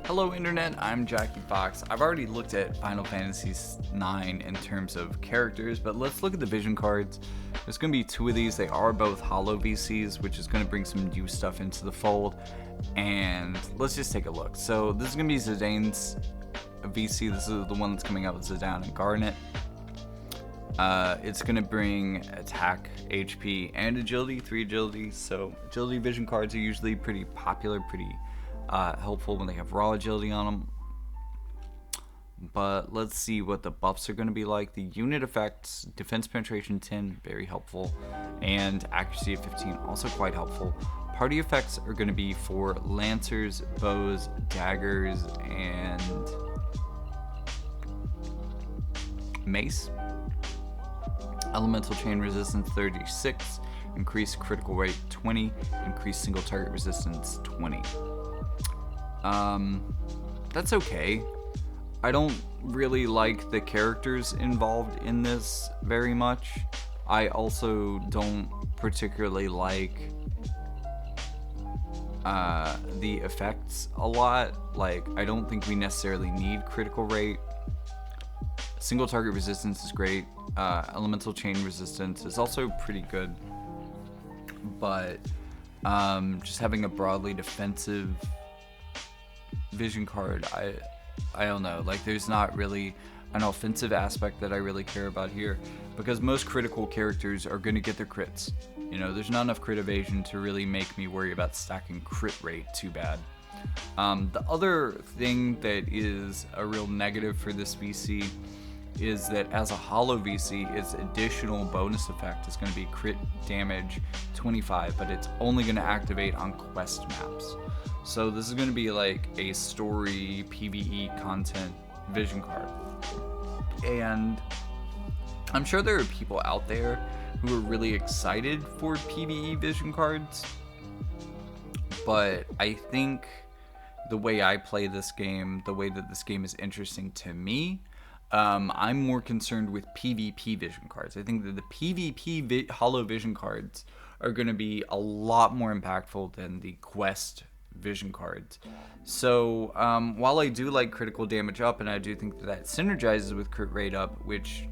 Hello Internet, I'm FFIX. I've already looked at Final Fantasy IX in terms of characters, but let's look at the vision cards. There's going to be two of these. They are both Holo VCs, which is going to bring some new stuff into the fold. And let's just take a look. So this is going to be Zidane's VC. This is the one that's coming out with Zidane and Garnet. It's going to bring attack, HP, and agility, 3 agility. So agility vision cards are usually pretty popular, pretty helpful when they have raw agility on them. But let's see what the buffs are going to be like. The unit effects, defense penetration 10, very helpful, and accuracy of 15, also quite helpful. Party effects are going to be for lancers, bows, daggers, and mace. Elemental chain resistance 36, increased critical rate 20, increased single target resistance 20. That's okay. I don't really like the characters involved in this very much. I also don't particularly like the effects a lot. Like, I don't think we necessarily need critical rate. Single target resistance is great. Elemental chain resistance is also pretty good. But just having a broadly defensive vision card, I don't know, like there's not really an offensive aspect that I really care about here, because most critical characters are going to get their crits. You know, there's not enough crit evasion to really make me worry about stacking crit rate too bad. The other thing that is a real negative for this VC is that as a Holo VC, its additional bonus effect is going to be crit damage 25, but it's only going to activate on quest maps. So this is going to be like a story PvE content vision card. And I'm sure there are people out there who are really excited for PvE vision cards, but I think the way I play this game, the way that this game is interesting to me, I'm more concerned with PvP vision cards. I think that the PvP Holo vision cards are going to be a lot more impactful than the quest vision cards. So while I do like critical damage up, and I do think that synergizes with crit rate up, which,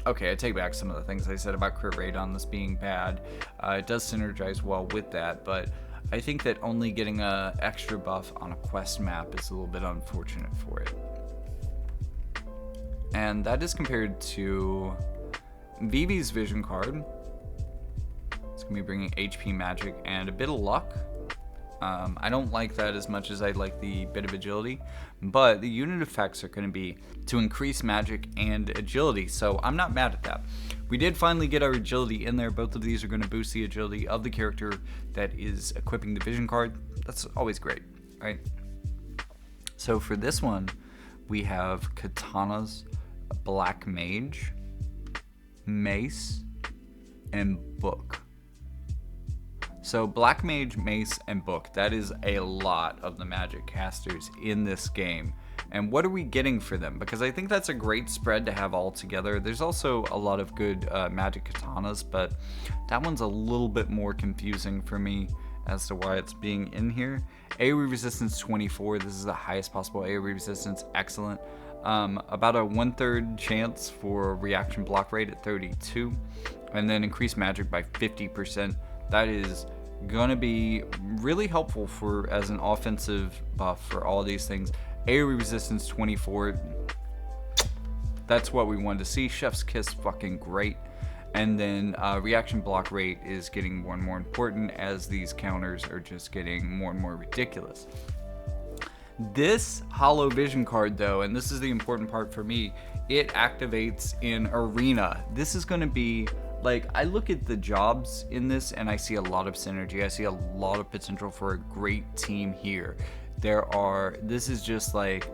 okay, I take back some of the things I said about crit rate on this being bad. It does synergize well with that, but I think that only getting a extra buff on a quest map is a little bit unfortunate for it. And that is compared to Vivi's vision card. It's going to be bringing HP, magic, and a bit of luck. I don't like that as much as I like the bit of agility, but the unit effects are going to be to increase magic and agility, so I'm not mad at that. We did finally get our agility in there. Both of these are going to boost the agility of the character that is equipping the vision card. That's always great, right? So for this one, we have katanas, black mage, mace, and book. So black mage, mace, and book, that is a lot of the magic casters in this game. And what are we getting for them? Because I think that's a great spread to have all together. There's also a lot of good magic katanas, but that one's a little bit more confusing for me as to why it's being in here. AoE resistance 24, this is the highest possible AoE resistance, excellent. About a 1/3 chance for reaction block rate at 32, and then increased magic by 50%. That is gonna be really helpful for as an offensive buff for all these things. AoE resistance 24, that's what we wanted to see. Chef's kiss, fucking great. And then reaction block rate is getting more and more important as these counters are just getting more and more ridiculous. This Holo vision card though, and this is the important part for me, it activates in arena. This is going to be like, I look at the jobs in this and I see a lot of synergy. I see a lot of potential for a great team here. This is just like,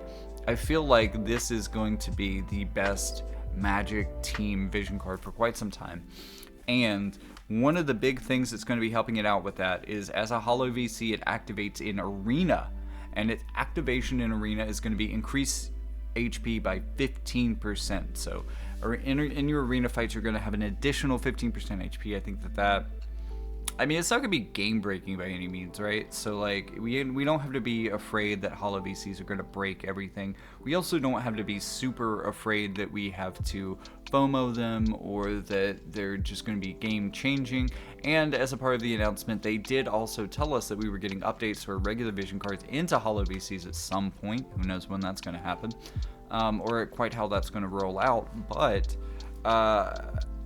I feel like this is going to be the best magic team vision card for quite some time. And one of the big things that's going to be helping it out with that is as a Holo VC, it activates in arena. And its activation in arena is going to be increase HP by 15%. So in your arena fights, you're going to have an additional 15% HP. I think that I mean, it's not gonna be game breaking by any means, right? So like we don't have to be afraid that Holo VCs are gonna break everything. We also don't have to be super afraid that we have to FOMO them or that they're just gonna be game changing. And as a part of the announcement, they did also tell us that we were getting updates for regular vision cards into Holo VCs at some point. Who knows when that's gonna happen, or quite how that's gonna roll out, but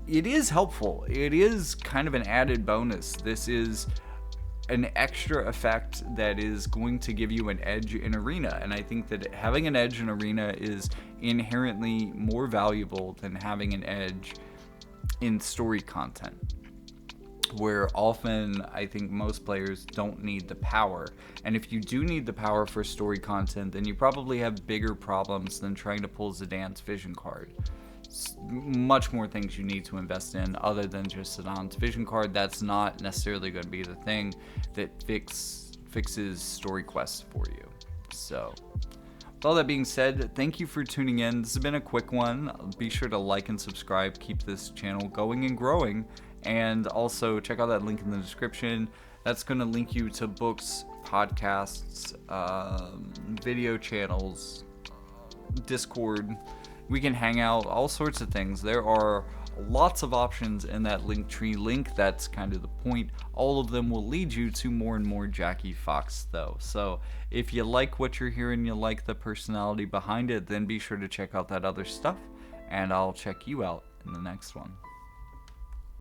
it is helpful. It is kind of an added bonus. This is an extra effect that is going to give you an edge in Arena, and I think that having an edge in Arena is inherently more valuable than having an edge in story content, where often I think most players don't need the power. And if you do need the power for story content, then you probably have bigger problems than trying to pull Zidane's vision card. Much more things you need to invest in other than just Zidane's vision card. That's not necessarily going to be the thing that fixes story quests for you. So with all that being said, thank you for tuning in. This has been a quick one. Be sure to like and subscribe, keep this channel going and growing, and also check out that link in the description. That's going to link you to books, podcasts, video channels, Discord. We can hang out, all sorts of things. There are lots of options in that Linktree link. That's kind of the point. All of them will lead you to more and more Jackie Fox, though. So if you like what you're hearing, you like the personality behind it, then be sure to check out that other stuff, and I'll check you out in the next one.